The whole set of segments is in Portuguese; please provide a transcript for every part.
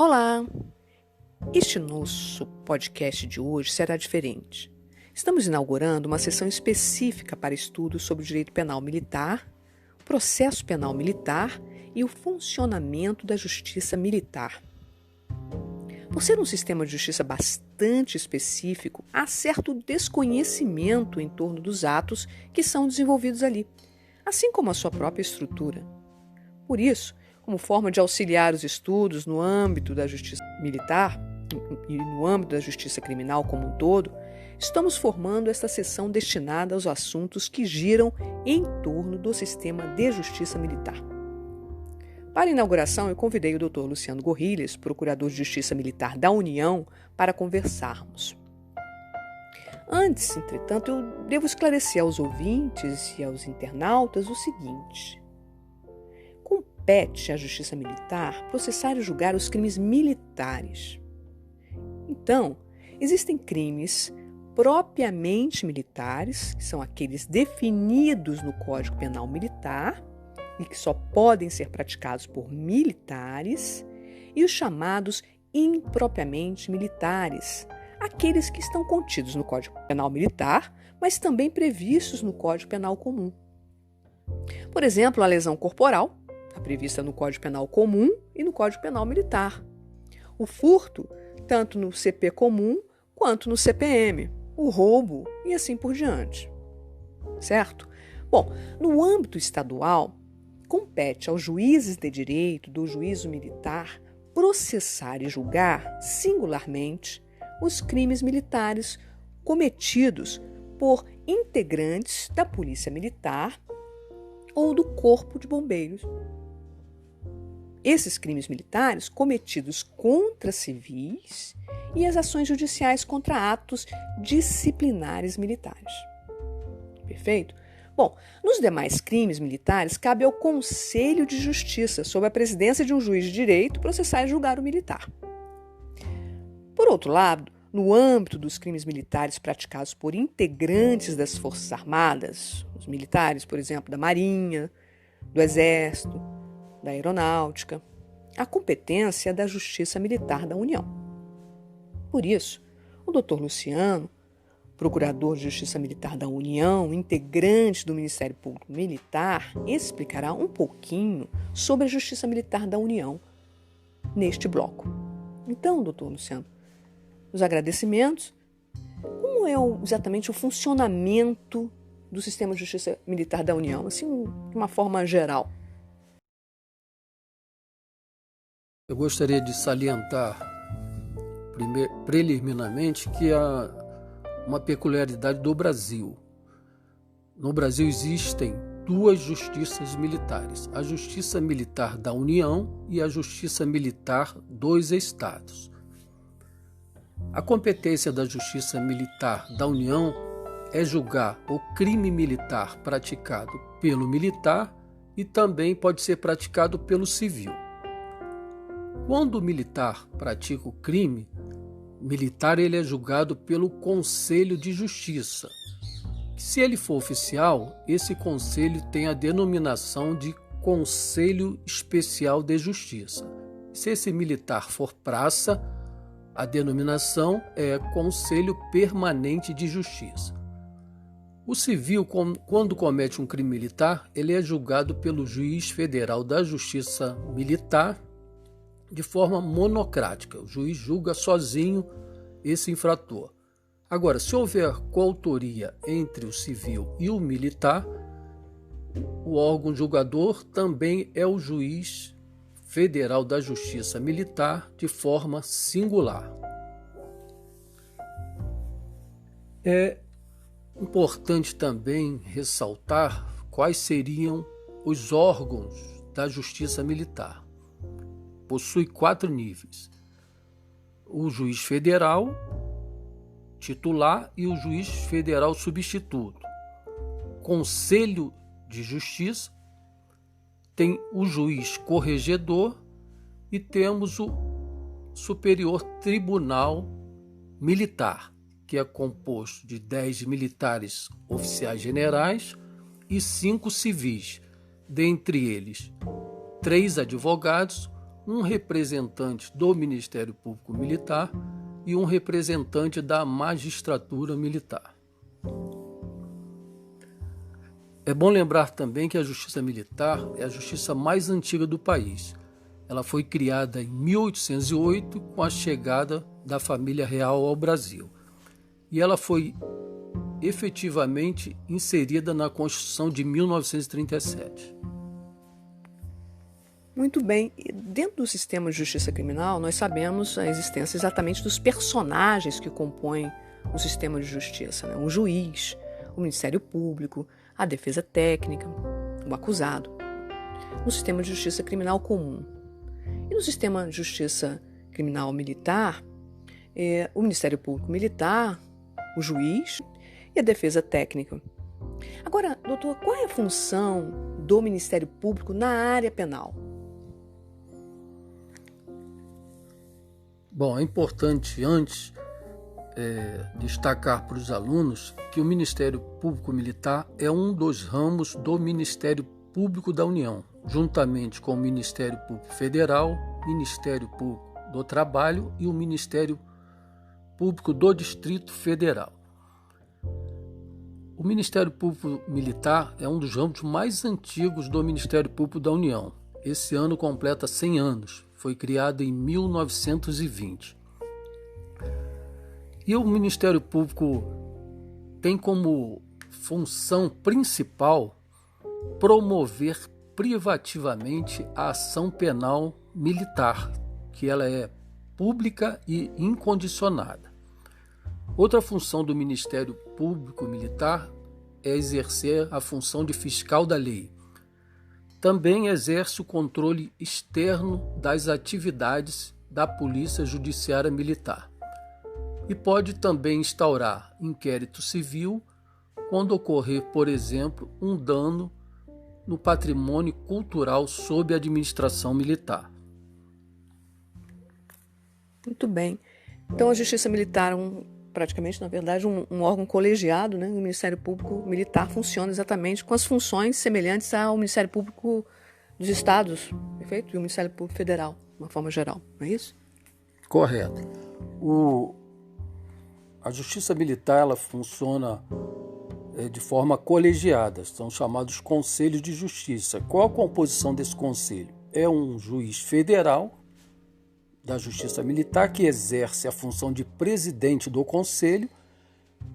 Olá! Este nosso podcast de hoje será diferente. Estamos inaugurando uma sessão específica para estudos sobre o direito penal militar, o processo penal militar e o funcionamento da justiça militar. Por ser um sistema de justiça bastante específico, há certo desconhecimento em torno dos atos que são desenvolvidos ali, assim como a sua própria estrutura. Por isso, como forma de auxiliar os estudos no âmbito da justiça militar e no âmbito da justiça criminal como um todo, estamos formando esta sessão destinada aos assuntos que giram em torno do sistema de justiça militar. Para a inauguração, eu convidei o Dr. Luciano Gorrilhas, Procurador de Justiça Militar da União, para conversarmos. Antes, entretanto, eu devo esclarecer aos ouvintes e aos internautas o seguinte: compete à Justiça Militar processar e julgar os crimes militares. Então, existem crimes propriamente militares, que são aqueles definidos no Código Penal Militar e que só podem ser praticados por militares, e os chamados impropriamente militares, aqueles que estão contidos no Código Penal Militar, mas também previstos no Código Penal Comum. Por exemplo, a lesão corporal, está prevista no Código Penal Comum e no Código Penal Militar. O furto, tanto no CP comum quanto no CPM. O roubo e assim por diante. Certo? Bom, no âmbito estadual, compete aos juízes de direito do juízo militar processar e julgar singularmente os crimes militares cometidos por integrantes da Polícia Militar ou do Corpo de Bombeiros. Esses crimes militares cometidos contra civis e as ações judiciais contra atos disciplinares militares. Perfeito? Bom, nos demais crimes militares, cabe ao Conselho de Justiça, sob a presidência de um juiz de direito, processar e julgar o militar. Por outro lado, no âmbito dos crimes militares praticados por integrantes das Forças Armadas, os militares, por exemplo, da Marinha, do Exército, da Aeronáutica, a competência é da Justiça Militar da União. Por isso, o Dr. Luciano, Procurador de Justiça Militar da União, integrante do Ministério Público Militar, explicará um pouquinho sobre a Justiça Militar da União neste bloco. Então, Dr. Luciano, os agradecimentos. Como é exatamente o funcionamento do sistema de justiça militar da União, assim, de uma forma geral? Eu gostaria de salientar preliminarmente que há uma peculiaridade do Brasil. No Brasil existem duas justiças militares, a Justiça Militar da União e a Justiça Militar dos Estados. A competência da Justiça Militar da União é julgar o crime militar praticado pelo militar e também pode ser praticado pelo civil. Quando o militar pratica o crime militar, ele é julgado pelo Conselho de Justiça. Se ele for oficial, esse conselho tem a denominação de Conselho Especial de Justiça. Se esse militar for praça, a denominação é Conselho Permanente de Justiça. O civil, quando comete um crime militar, ele é julgado pelo juiz federal da Justiça Militar de forma monocrática. O juiz julga sozinho esse infrator. Agora, se houver coautoria entre o civil e o militar, o órgão julgador também é o juiz federal da Justiça Militar de forma singular. É importante também ressaltar quais seriam os órgãos da Justiça Militar. Possui 4 níveis: o juiz federal titular e o juiz federal substituto. Conselho de Justiça, tem o juiz corregedor e temos o Superior Tribunal Militar, que é composto de 10 militares oficiais generais e 5 civis, dentre eles 3 advogados, um representante do Ministério Público Militar e um representante da Magistratura Militar. É bom lembrar também que a Justiça Militar é a justiça mais antiga do país. Ela foi criada em 1808 com a chegada da família real ao Brasil. E ela foi efetivamente inserida na Constituição de 1937. Muito bem. Dentro do sistema de justiça criminal, nós sabemos a existência exatamente dos personagens que compõem o sistema de justiça, né? O juiz, o Ministério Público, a defesa técnica, o acusado. No sistema de justiça criminal comum. E no sistema de justiça criminal militar, o Ministério Público Militar, o juiz e a defesa técnica. Agora, doutor, qual é a função do Ministério Público na área penal? Bom, é importante antes destacar para os alunos que o Ministério Público Militar é um dos ramos do Ministério Público da União, juntamente com o Ministério Público Federal, Ministério Público do Trabalho e o Ministério Público do Distrito Federal. O Ministério Público Militar é um dos ramos mais antigos do Ministério Público da União. Esse ano completa 100 anos. Foi criado em 1920. E o Ministério Público tem como função principal promover privativamente a ação penal militar, que ela é pública e incondicionada. Outra função do Ministério Público Militar é exercer a função de fiscal da lei. Também exerce o controle externo das atividades da Polícia Judiciária Militar e pode também instaurar inquérito civil quando ocorrer, por exemplo, um dano no patrimônio cultural sob a administração militar. Muito bem. Então a Justiça Militar praticamente, na verdade, um órgão colegiado, né? O Ministério Público Militar funciona exatamente com as funções semelhantes ao Ministério Público dos Estados, perfeito? E o Ministério Público Federal, de uma forma geral, não é isso? Correto. A Justiça Militar ela funciona de forma colegiada, são chamados Conselhos de Justiça. Qual a composição desse conselho? É um juiz federal da Justiça Militar, que exerce a função de presidente do Conselho,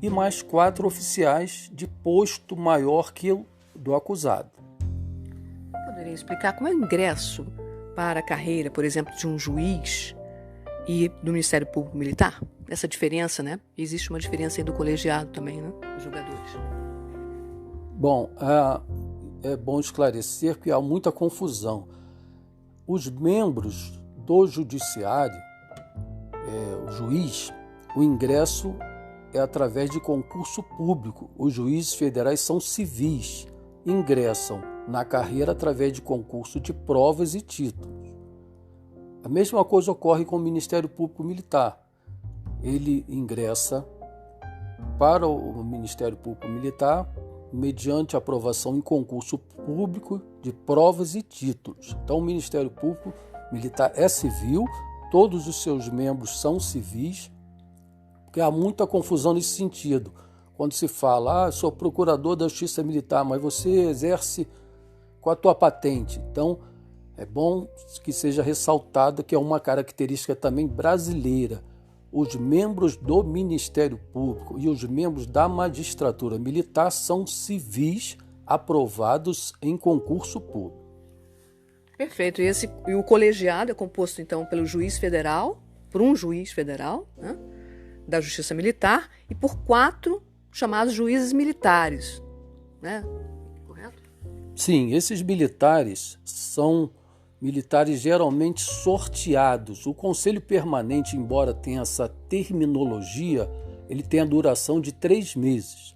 e mais 4 oficiais de posto maior que o do acusado. Poderia explicar como é o ingresso para a carreira, por exemplo, de um juiz e do Ministério Público Militar? Essa diferença, né? Existe uma diferença aí do colegiado também, né? Dos jogadores. Bom, é bom esclarecer que há muita confusão. Os membros do judiciário, o juiz, o ingresso é através de concurso público. Os juízes federais são civis, ingressam na carreira através de concurso de provas e títulos. A mesma coisa ocorre com o Ministério Público Militar. Ele ingressa para o Ministério Público Militar mediante aprovação em concurso público de provas e títulos. Então, o Ministério Público Militar é civil, todos os seus membros são civis, porque há muita confusão nesse sentido. Quando se fala, sou procurador da Justiça Militar, mas você exerce com a tua patente. Então, é bom que seja ressaltado que é uma característica também brasileira. Os membros do Ministério Público e os membros da Magistratura Militar são civis aprovados em concurso público. Perfeito. E o colegiado é composto, então, pelo juiz federal, por um juiz federal, né, da Justiça Militar, e por 4 chamados juízes militares, né? Correto? Sim, esses militares são militares geralmente sorteados. O Conselho Permanente, embora tenha essa terminologia, ele tem a duração de 3 meses.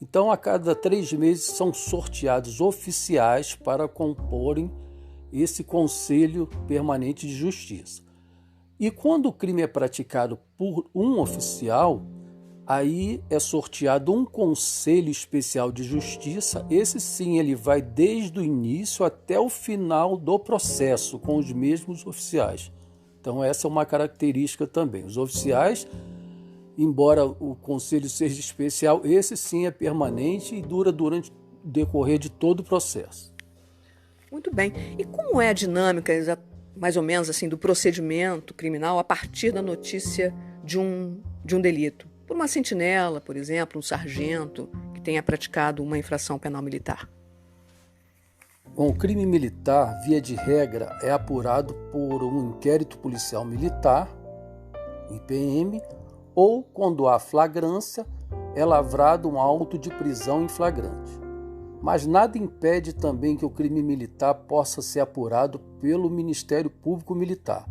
Então, a cada 3 meses são sorteados oficiais para comporem esse Conselho Permanente de Justiça. E quando o crime é praticado por um oficial, Aí é sorteado um Conselho Especial de Justiça. Esse sim, ele vai desde o início até o final do processo, com os mesmos oficiais. Então essa é uma característica também. Os oficiais, embora o conselho seja especial, esse sim é permanente e dura durante o decorrer de todo o processo. Muito bem. E como é a dinâmica, mais ou menos assim, do procedimento criminal a partir da notícia de um delito? Por uma sentinela, por exemplo, um sargento que tenha praticado uma infração penal militar. Bom, o crime militar, via de regra, é apurado por um inquérito policial militar, IPM, ou, quando há flagrância, é lavrado um auto de prisão em flagrante. Mas nada impede também que o crime militar possa ser apurado pelo Ministério Público Militar.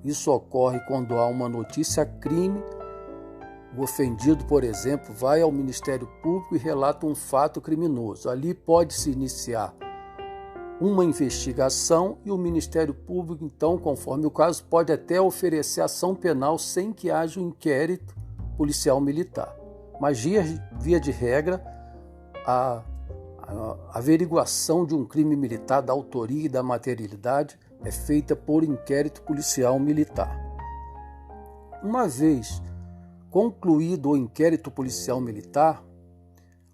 Isso ocorre quando há uma notícia-crime. O ofendido, por exemplo, vai ao Ministério Público e relata um fato criminoso. Ali pode-se iniciar uma investigação e o Ministério Público, então, conforme o caso, pode até oferecer ação penal sem que haja um inquérito policial militar. Mas, via de regra, a averiguação de um crime militar, da autoria e da materialidade, é feita por inquérito policial militar. Uma vez concluído o inquérito policial militar,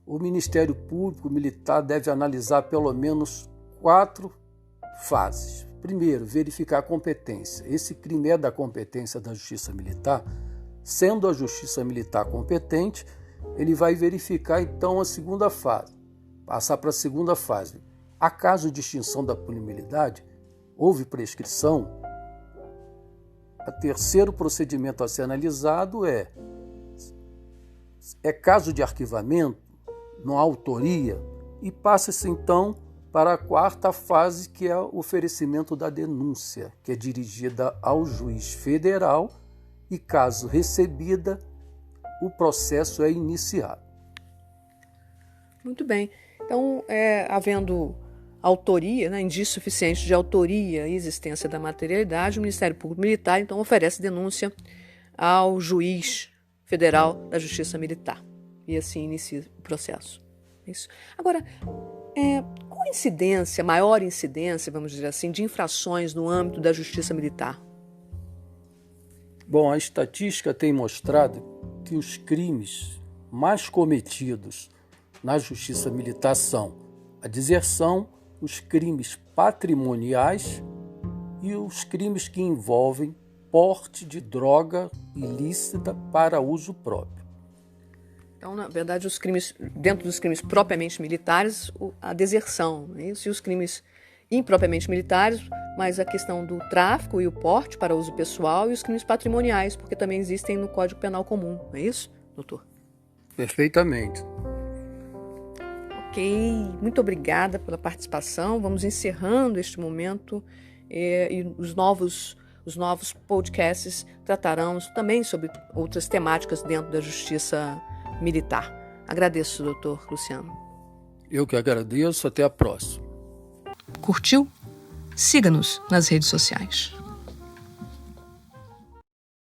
o Ministério Público Militar deve analisar pelo menos 4 fases. Primeiro, verificar a competência. Esse crime é da competência da Justiça Militar. Sendo a Justiça Militar competente, ele vai verificar então a segunda fase. Passar para a segunda fase. Há caso de extinção da punibilidade? Houve prescrição? O terceiro procedimento a ser analisado é caso de arquivamento, não há autoria, e passa-se então para a quarta fase, que é o oferecimento da denúncia, que é dirigida ao juiz federal e, caso recebida, o processo é iniciado. Muito bem. Então, havendo autoria, indício suficiente de autoria e existência da materialidade, o Ministério Público Militar, então, oferece denúncia ao juiz federal da Justiça Militar. E assim inicia o processo. Isso. Agora, qual a incidência, maior incidência, vamos dizer assim, de infrações no âmbito da Justiça Militar? Bom, a estatística tem mostrado que os crimes mais cometidos na Justiça Militar são a deserção, os crimes patrimoniais e os crimes que envolvem porte de droga ilícita para uso próprio. Então, na verdade, os crimes, dentro dos crimes propriamente militares, a deserção, né? Isso, e os crimes impropriamente militares, mas a questão do tráfico e o porte para uso pessoal e os crimes patrimoniais, porque também existem no Código Penal Comum, não é isso, doutor? Perfeitamente. Ok, muito obrigada pela participação. Vamos encerrando este momento e os novos podcasts tratarão também sobre outras temáticas dentro da Justiça Militar. Agradeço, doutor Luciano. Eu que agradeço. Até a próxima. Curtiu? Siga-nos nas redes sociais.